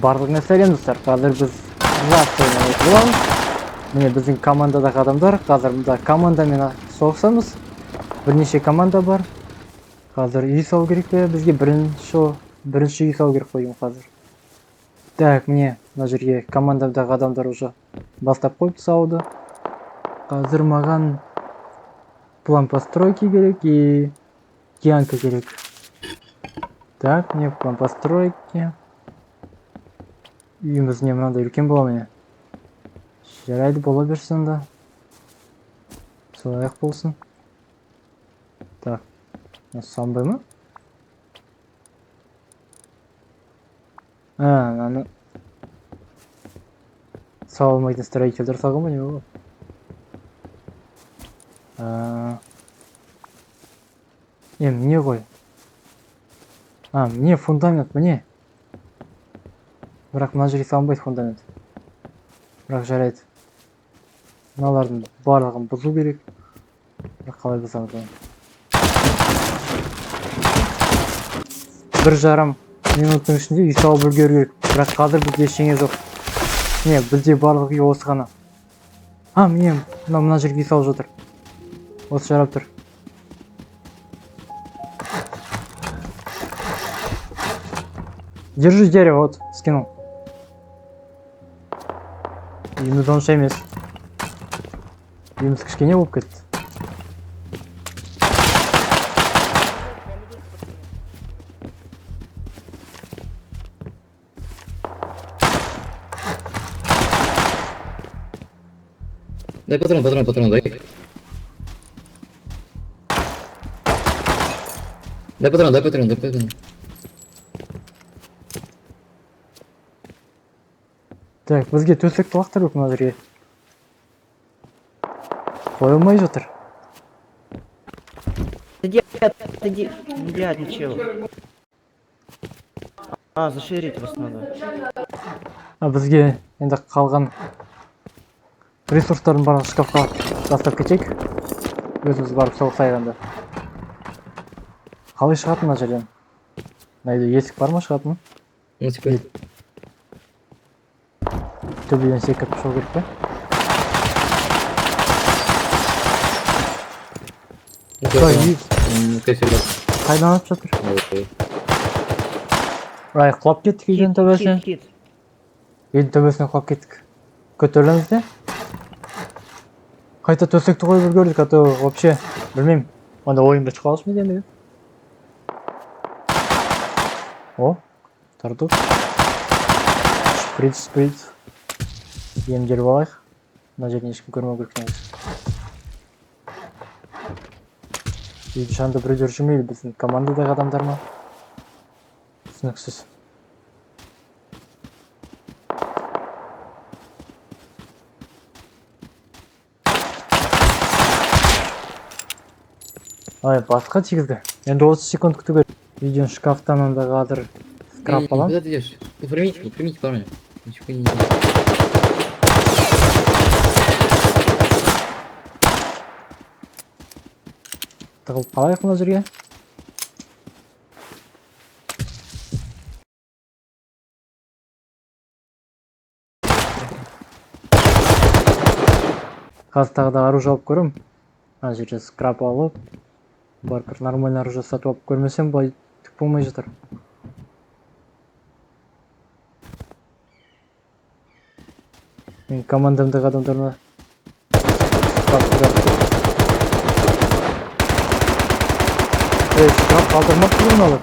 Барлығына сәлем достар. Қазір біз жас ойнайды боламыз. Міне біздің командадағы адамдар. Қазір мұнда командамен соғысамыз. Бірнеше команда бар. Қазір үй салу керек пе? Бізге бірінші үй салу керек қойым қазір. Так, міне мына жерге командадағы адамдар уже бастап қойып салуды. Қазір маған план постройки керек и янка керек. Так, мне план постройки. Үйіміз не мынандай үлкен бола ма? Жарайды, бола берсін да. Солай ақ болсын. Так, салынбай ма? Аны салмайтын строительдер салған ба не ол? Не ғой? Міне фундамент, міне. Бірақ мына жерге салынбайды фундамент. Бірақ жарайды. Мыналардың барлығын бұзу керек. Бірақ қалай бұзамыз оны? 1,5 минуттың ішінде үй салып үлгеру керек. Бірақ қазір бізде ештеңе жоқ. Не, бізде барлық үй осы ғана. Міне мына жерге үй салып жатыр. Осы жарап тұр. Держи дерево, вот, скинул. Үйіміз онша емес. Үйіміз кішкене болып кетті. Дай патрон, дай. Дай патрон. Так, бізге төсекті лақтыр өк мына жерге. Қойылмай жатыр. Отойди, блядь, ничего. Заширить вас надо. Бізге енді қалған ресурстарын барлық шкафқа тастап кетейік. Өзіміз барып соғысайық енді. Қалай шығатын мына жерден? Мына есік бар ма шығатын? Есік. Төбеден секіріп шығу керек пе? Қайдан алып жатыр? Құлап кеттік үйден төбесінен. Үйдің төбесінен құлап кеттік. Көтерілеміз де? Қайта төсекті қойып үлгердік, а то вообще білмеймін. Онда ойын бір шығалыш ма екен? О, тарту. Шприц. Емделіп алайық. Мына жерден ешкім көрмеу керек негізі. Үйді жанында біреулер жүрмейді, біздің командадағы адамдар ма? Түсініксіз. Басқа тигізді. Енді 30 секунд күту керек. Видеоның шкафтан онда қазір скрап алам. Куда ты идешь? Примите, парня. Ничего не делай. Тығылып қалайық мына жерге. Қазір тағы да оружие алып көрем. Ана жерде скрап алып, баркер нормальный оружие сатып алып көрмесем, былай түк болмай жатыр. Мен командамдағы адамдарына скрап қалдырмақ тұрын алып.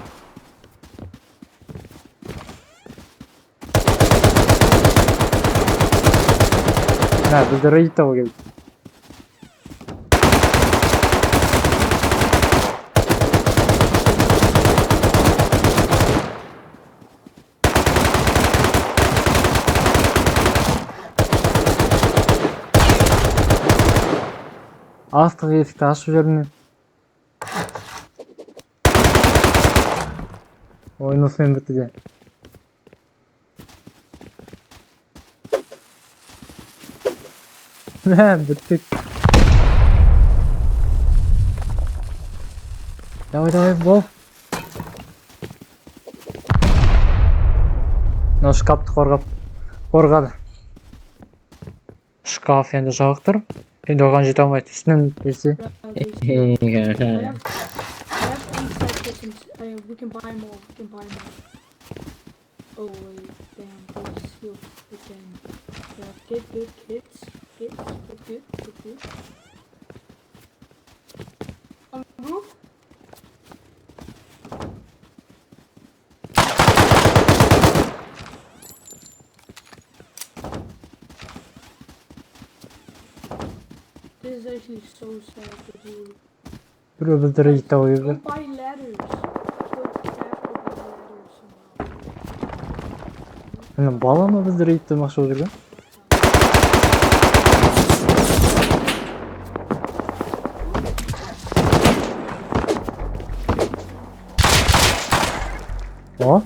Бізді рейд тауы келді. Астық есікті ашып жеріне. Ойын осымен бітті де. Біттік. Давай, бол. мына шкафты қорғады. Шкаф енді жабық тұр. Енді оған жете алмайды. Үстінен берсе. I have inside kitchens. We can buy more. Oh wait, damn, this heal. We can get good kits. Get good. On the roof. This is actually so sad that you Біреу бізді рейдта қойып жүр. don't buy ladders. Kill craft or buy ladders somehow. Міне бала ма бізді рейдта мақшы болып жүрген? О!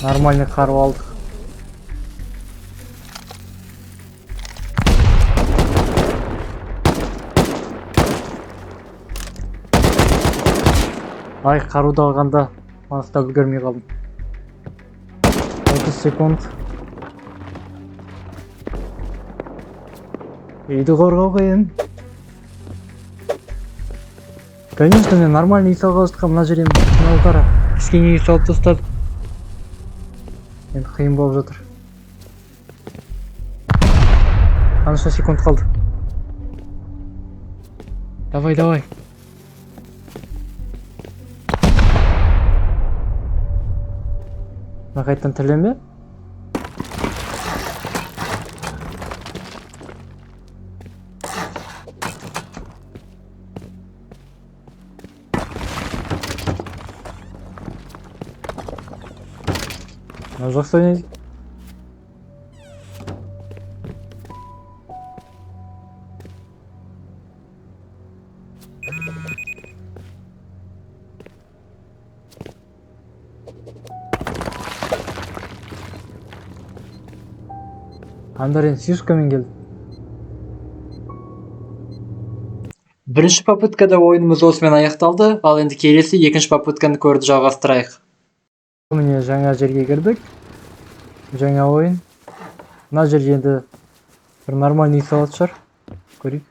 Нормальный қару алдық. Ай, қаруды алғанда анықтап үлгермей қалдым. 30 секунд. Үйді қорғау қиын. Конечно, мен нормальный үй салғалы жатқам, мына жерден мынау қара. Кішкене үй салып тастадым. Енді қиын болып жатыр. Қанша секунд қалды? Давай. Мына қайттан тілем бе? Мына жақсы ойнайды. Андар енді сишкамен келді. Бірінші попыткада ойынымыз осымен аяқталды, ал енді келесі екінші попытканы көрді жалғастырайық. Міне жаңа жерге кірдік. Жаңа ойын. Мына жерге енді бір нормальный үй салатын шығар. Көрейік.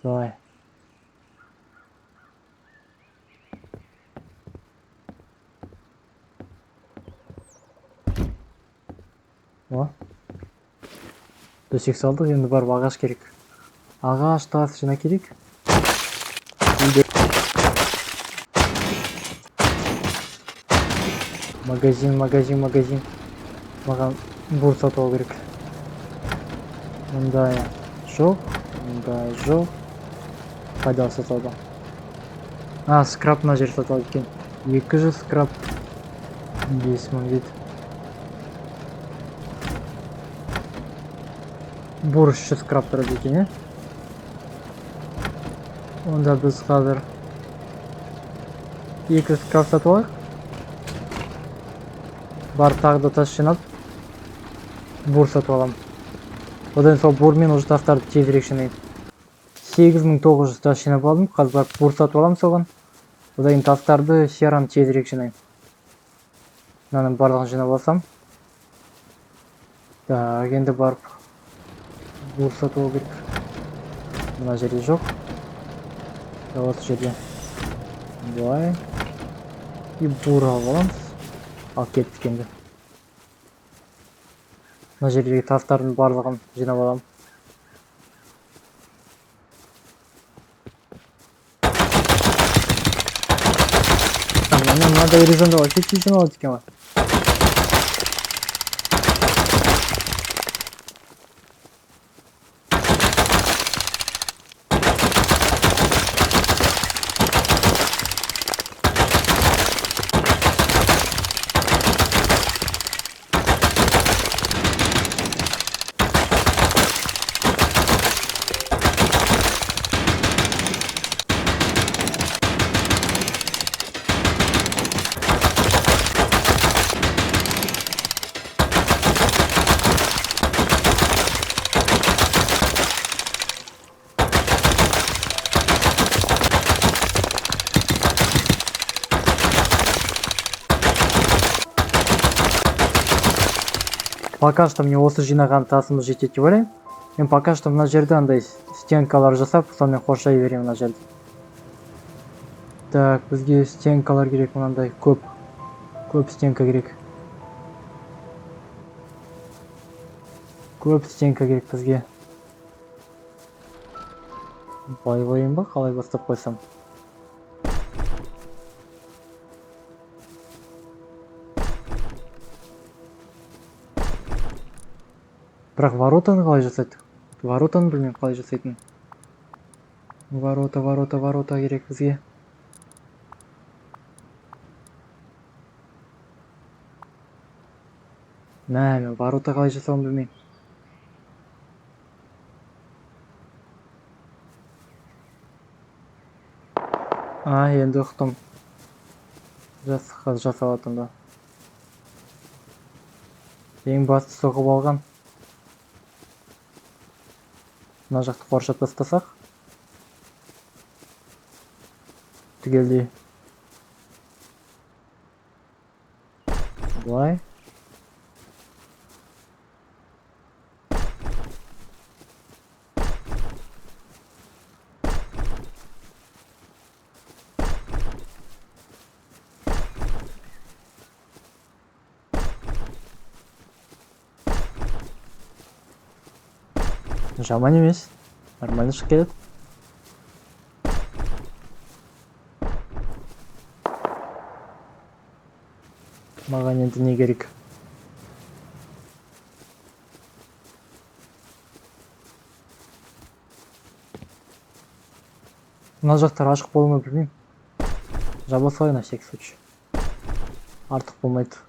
Солай. О. Төсек салдық, енді барып ағаш керек. Ағаш тас жина керек. Магазин. Маған бур сатып алу керек. Мұндай жоқ. Қайда сатады? Скрап мына жер сатады екен. 200 скрап. 5000 дейді. Бур 300 скрап тұрады екен, Онда біз қазір 200 скрап сатып алайық. Бар тағы да тас жинап, бур сатып аламын. Одан сол бурмен уже тастарды тезірек жинаймын. 8900 тас жинап алдым. Қазір барып бур сатып аламын соған. Одан тастарды сераны тезірек жинаймын. Мынаның барлығын жинап алсам. Так, енді барып бур сатып алу керек. Мына жерде жоқ. Осы жерде. Былай. И бур алып аламыз. Алып кеттік енді. Мына жердегі тастардың барлығын жинап аламын. Мынадай резонда вообще жиналады екен ғой. Пока что мне осы жинаған тасымыз жетеді деп ойлаймын. Мен пока что мына жерде андай стенкалар жасап, сонымен қоршай беремін мына жерді. Так, бізге стенкалар керек, мынандай көп стенка керек. Көп стенка керек бізге. Байлайын ба, қалай бастап қойсам? Бірақ воротаны қалай жасайды? Воротаны білмеймін қалай жасайтын. Ворота керек бізге. Мен ворота қалай жасауын білмеймін. Енді ұқтым. Жасап атымда. Ең басты соғып алған. Мына жақты қоршап тастасақ. Түгелдей. Былай. Жаман емес. Нормально шығып келеді. Маған енді не керек? Мына жақтар ашық болуы ма білмеймін. Жаба салайын на всякий случай. Артық болмайды.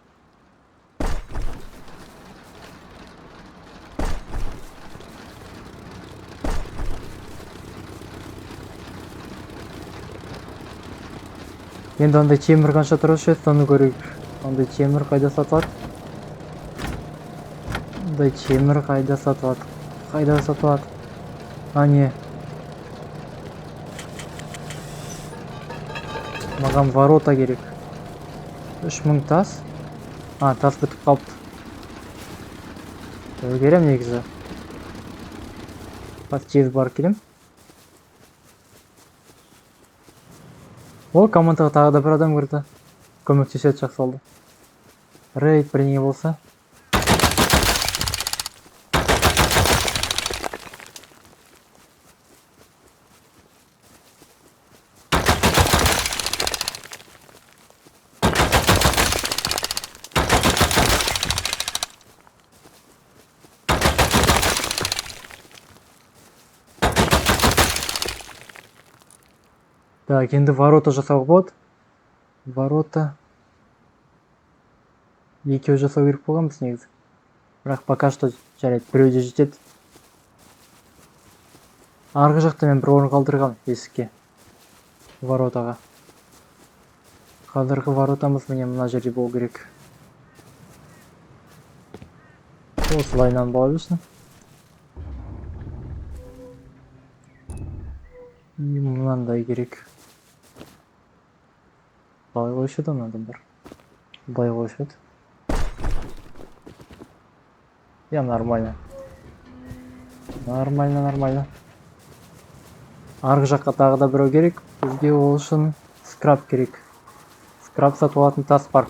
Енді андай темір қанша тұрушы еді, соны көрейік. Андай темір қайда сатылады? Андай темір қайда сатылады? Қайда сатылады? Не. Маған ворота керек. 3000 тас. Тас бітіп қалыпты. Көрем негізі. Тез бар келем. Ол командаға тағы да бір адам кірді. Көмектеседі, жақсы болды. Рейд бірдеңе болса. Так, енді ворота жасауға болады. Ворота. Екеу жасау керек болған біз негізі. Бірақ пока что жарайды, біреуде жетеді. Арғы жақта мен бір орын қалдырған есікке. Воротаға. Қазіргі воротамыз міне мына жерде болу керек. Осылайынан бола берсін. Мынандай керек. Былай қойшы еді адам бар. Былай қойшы еді. Нормально. Нормально. Арғы жаққа тағы да біреу керек. Бізге ол үшін скраб керек. Скраб сатып алатын тас бар.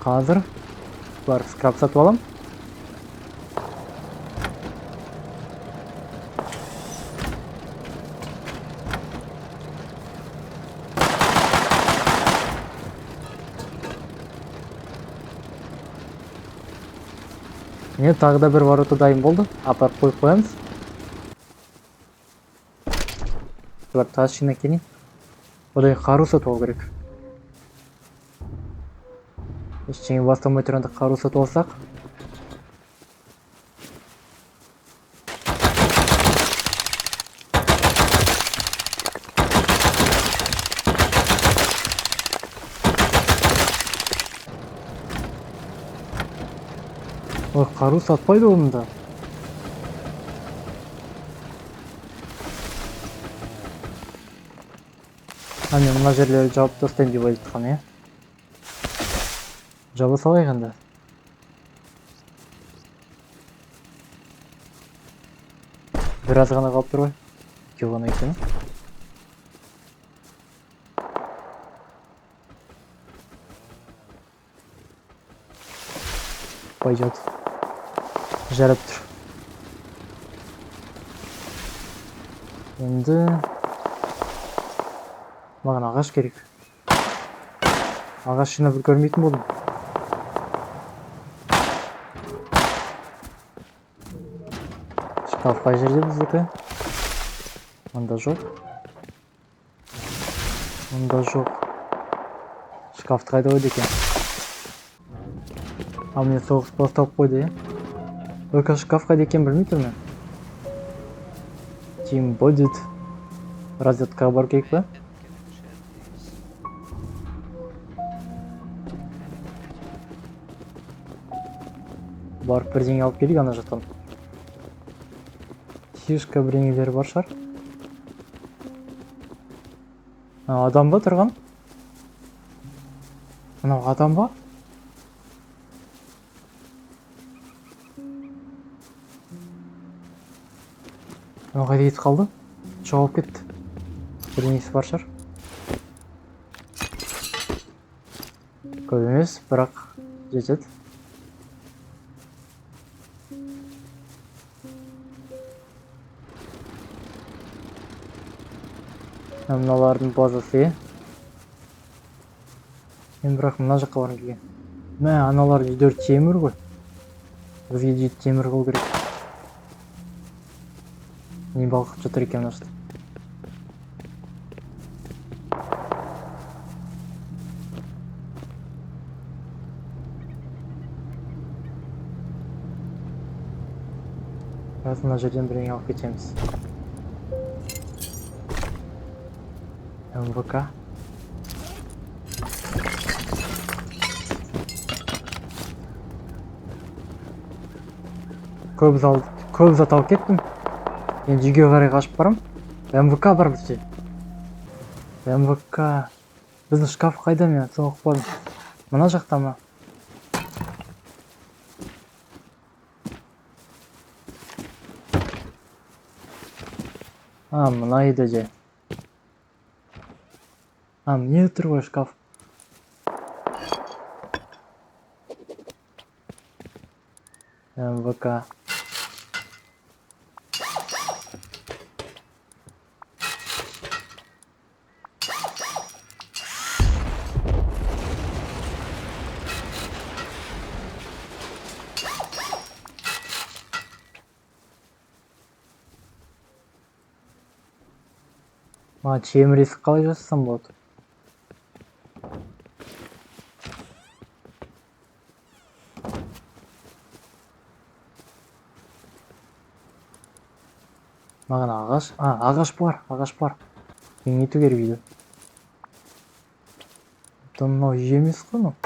Қазір бар скраб сатып алам. Тағы да бір ворота дайын болды. Апарып қойып қоямыз. Бір тас жинап келейін. Одан қару сатып алу керек. Ештеңе бастамай тұрғанда қару сатып алсақ. Қару сатпайды онында. Мен мына жерлерді жауып тастайын деп айтқан, Жаба салайық енді. Biraz ғана қалып тұр ғой. Екеу ғана екен. Пойдет. Жарып тұр. Енді маған ағаш керек. Ағаш шыны бір көрмейтін болдым. Шкаф қай жерде біздікі? Мұнда жоқ. Мұнда жоқ. Шкафты қайда қойды екен? Ал мен соғыс басталып қойды, е? Только шкаф қайда екен білмей тұрмын. Тим будет. Розеткаға бару керек па? Барып бірдеңе алып келейік ана жақтан. Фишка бірдеңелері бар шығар. Адам ба тұрған? Мынау адам ба? Мынау қайда кетіп қалды? Жоғалып кетті. Бірдеңесі бар шығар. Көп емес, бірақ жетеді. Мыналардың базасы, е? Мен бірақ мына жаққа барғым келген. Мә, аналар үйлер темір ғой. Бізге дейді темір қыл керек. Не балқып жатыр екен мына жақта. Қазір мына жерден бірдеңе алып кетеміз. МВК. Көп зат алып кеттім. Енді үйге қарай қашып барам. МВК бар бізде. МВК. Біздің шкаф қайда, мен соғып бардым. Мына жақта ма? Мына еді же. Міне тұр ғой шкаф. МВК. Темір есік қалай жасасам болады? Маған ағаш? Ағаш бар, ағаш бар. Кеңейту керек үйді. Мынау үй емес қой мынау.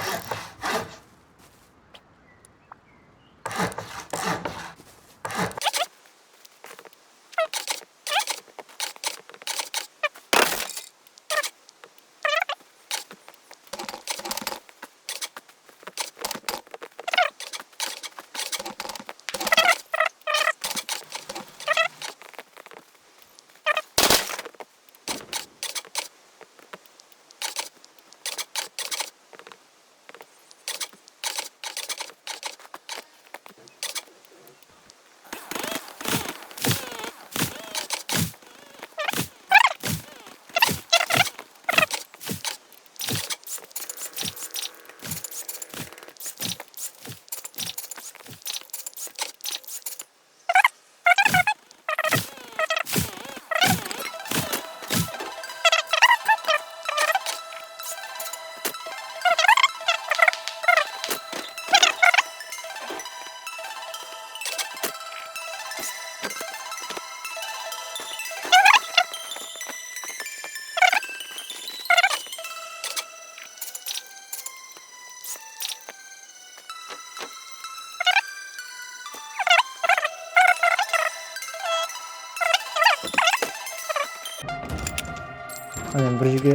Мен бір жерге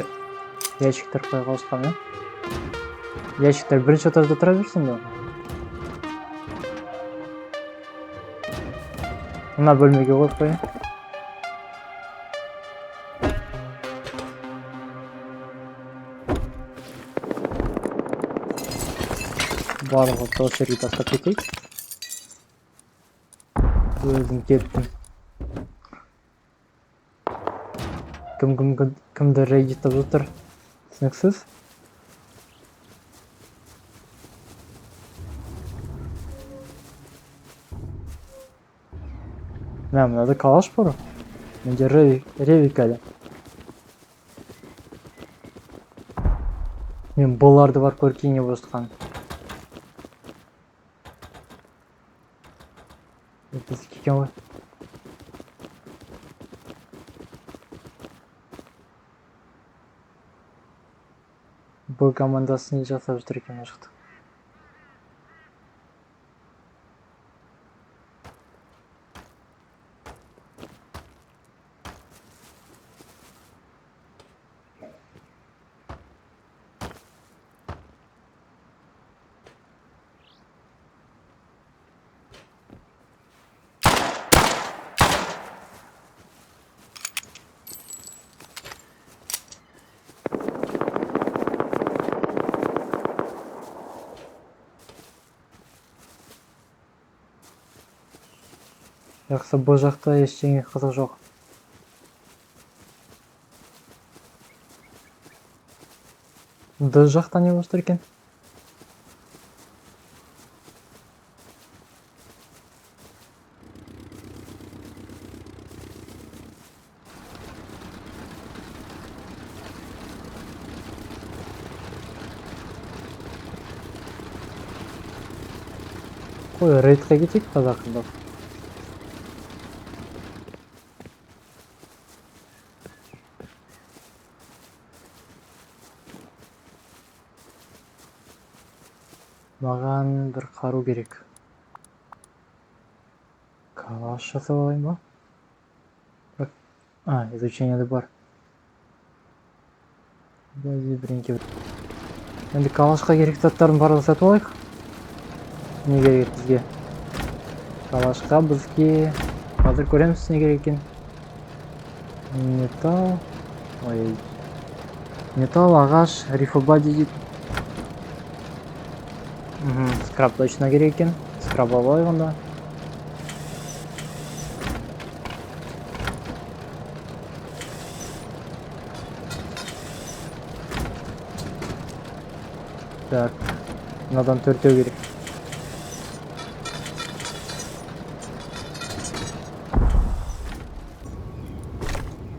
ящиктер қойға ауысқам, е? Ящиктер бірінші этажда тұра берсін бе? Мына бөлмеге қойып қойын. барлығы сол жерге тастап кетейік. Өзім кеттім. Кімді рейдтіп жатыр? Түсініксіз. Мынада калаш бар. Менде ревик әлі. Мен бұларды бар көркейіне бостқан. Біз кекен ғой. Бұл командасын жасап жатыр екен ашықты. Жақсы, бұл жақта ештеңе қызық жоқ. Д жақта не болып тұр екен? Қой, рейдқа кетейік қазақында. Маған бір қару керек. Калаш жасап алайын ба? Изучениеде бар. Енді калашқа керек заттардың барлығын сатып алайық. Не керек бізге? Калашқа бізге қазір көреміз не керек екен. Металл, ағаш, рифобади дейді. Скраб точно керек екен. Скраб алайық онда. Так, мынадан төртеу керек.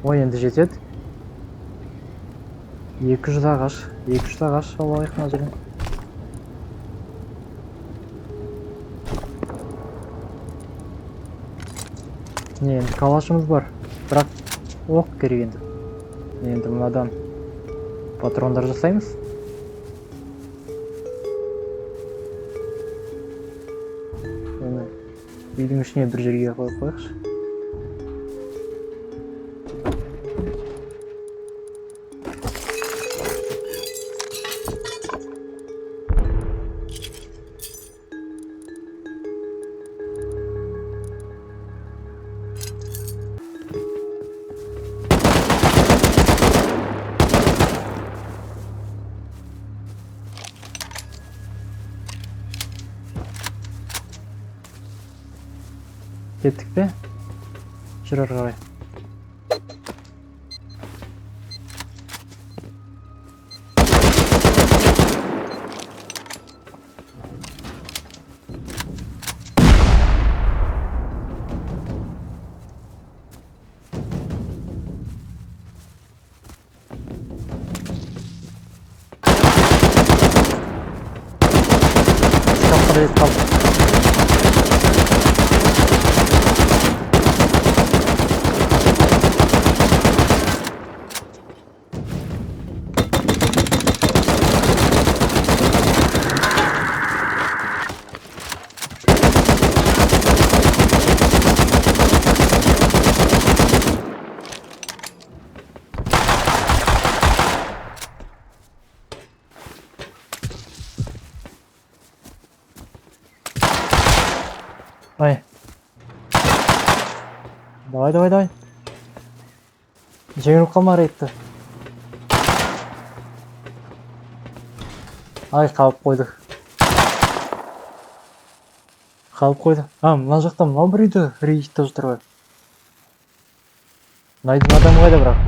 Ой, енді жетеді. 200 ағаш алайық мына жерден. Не, енді калашымыз бар, бірақ оқ керек енді. Енді мынадан патрондар жасаймыз. Үйдің ішіне бір жерге қойып қойықшы. Кеттік пе? Жүр ары қарай. Шапқыда ет қалды. Ай. Давай. Жеңіліп қалма рейдті. Ай, қалып қойдық. Қалып қойды. Мына жақта мынау бір үйді рейдтеп жатыр ғой. Мына үйдің адамы қайда бірақ?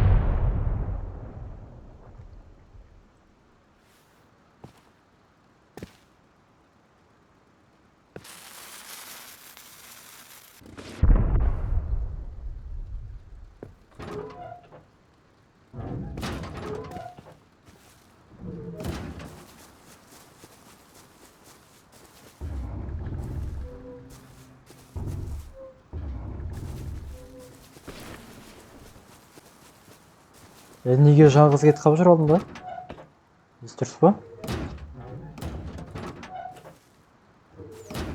Неге жалғыз кетіп қалып жүр алдында? Ес дұрыс па?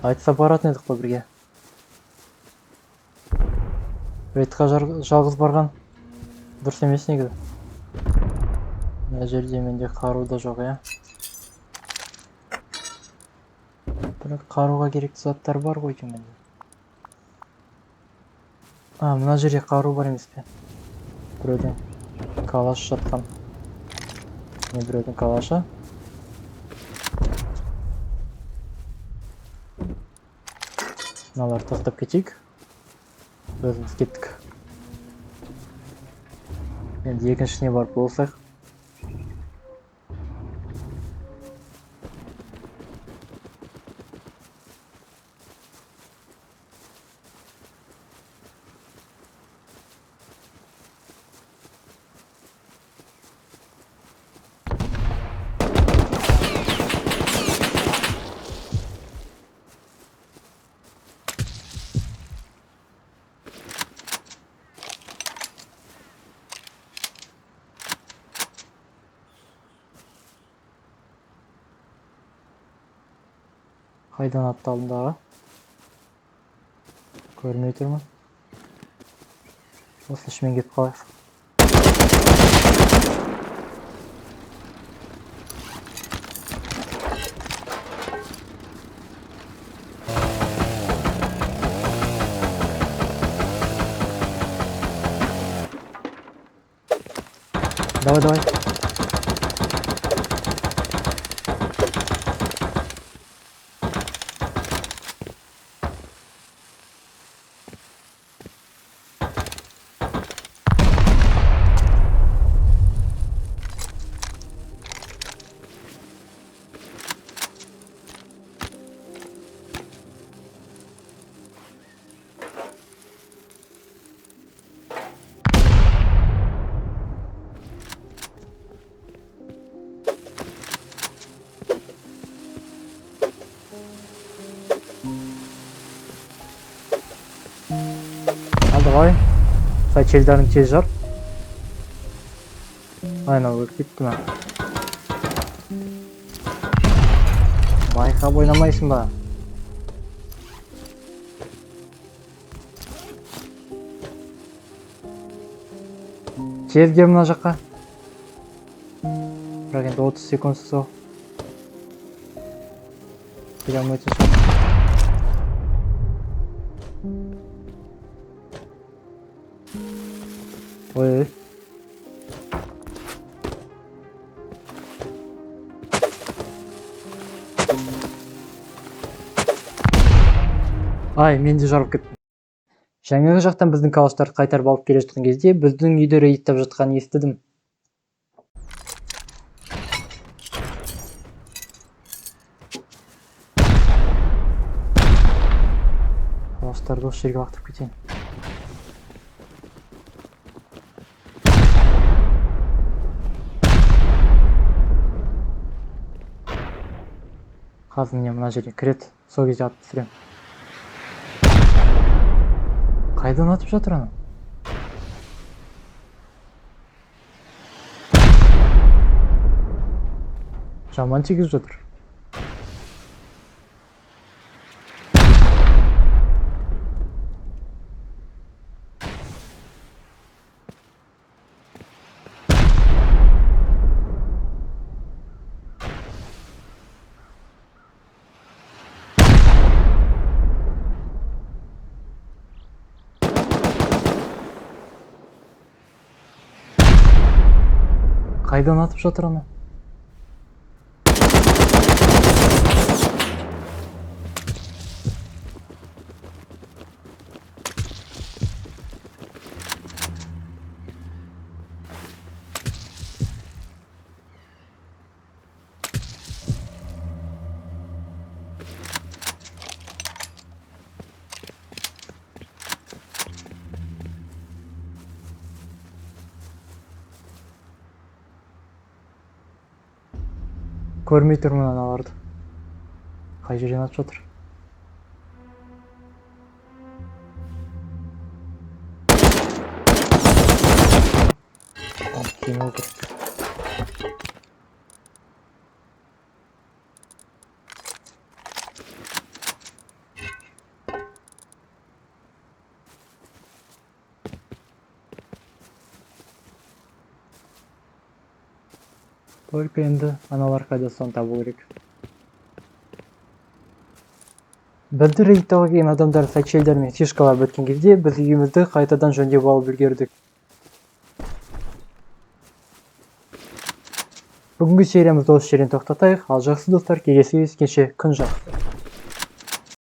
Айтса баратын едік қой бірге. Рейдқа жалғыз барған дұрыс емес негізі. Мына жерде менде қару да жоқ, иә. Бірақ қаруға керекті заттар бар ғой деймін менде. Мына жерде қару бар емес пе? Біреудің калаш жатқан. Не біреудің калашы? Мыналарды тастап кетейік. Өзіміз кеттік. Енді екіншісіне барып болсақ. Қайдан атты алдындағы? Көрмей тұрмын. Осы ішімен кетіп қалайық. Давай. Давай. Сачелдерін тез жар. Айна өліп кетті ма? Байқап ойнамайсың ба? Тез кел мына жаққа. Бірақ енді 30 секунд сол. Келе алмайтын шығар. Ой. Мен де жарып кеттім. Жаңағы жақтан біздің калаштарды қайтарып алып келе жатқан кезде біздің үйді рейдтеп жатқанын естідім. Калаштарды осы жерге лақтырып кетейін. Қазір міне мына жерге кіреді, сол кезде атып түсіремін. Қайдан атып жатыр ана? Жаман тигізіп жатыр. Қайдан атып жатыр ана? Көрмей тұрмын аналарды. Қай жерден атып жатыр? Кейін ол керек. Только енді аналар қайда соны табу керек. Бізді рейдтауға келген адамдар сәтшелдер мен фишкалар біткен кезде біз үйімізді қайтадан жөндеп алып үлгердік. Бүгінгі сериямызды осы жерден тоқтатайық. Ал жақсы достар, келесі кездескенше күн жақсы.